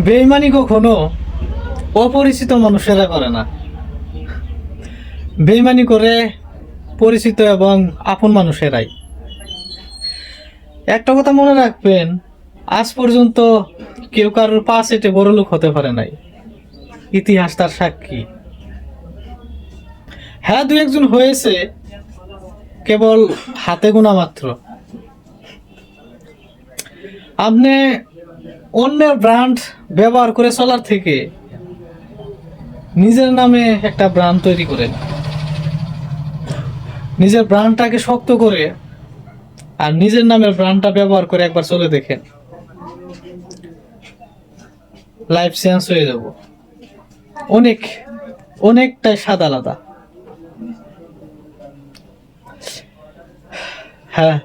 বেইমানি কখনো অপরিচিত মানুষেরা করে না, বেইমানি করে পরিচিত এবং আপন মানুষেরাই। একটা কথা মনে রাখবেন, আজ পর্যন্ত কেউ কারোর পা চেটে বড় লোক হতে পারে নাই, ইতিহাস তার সাক্ষী। হ্যাঁ, দু একজন হয়েছে, কেবল হাতে গোনা মাত্র। আপনি অন্যের ব্র্যান্ড ব্যবহার করে চলার থেকে নিজের নামে একটা ব্র্যান্ড তৈরি করেন, নিজের ব্র্যান্ডটাকে শক্ত করে আর নিজের নামের ব্র্যান্ডটা ব্যবহার করে একবার চলে দেখেন, লাইফ চেঞ্জ হয়ে যাব। অনেক অনেকটাই স্বাদ আলাদা। হ্যাঁ।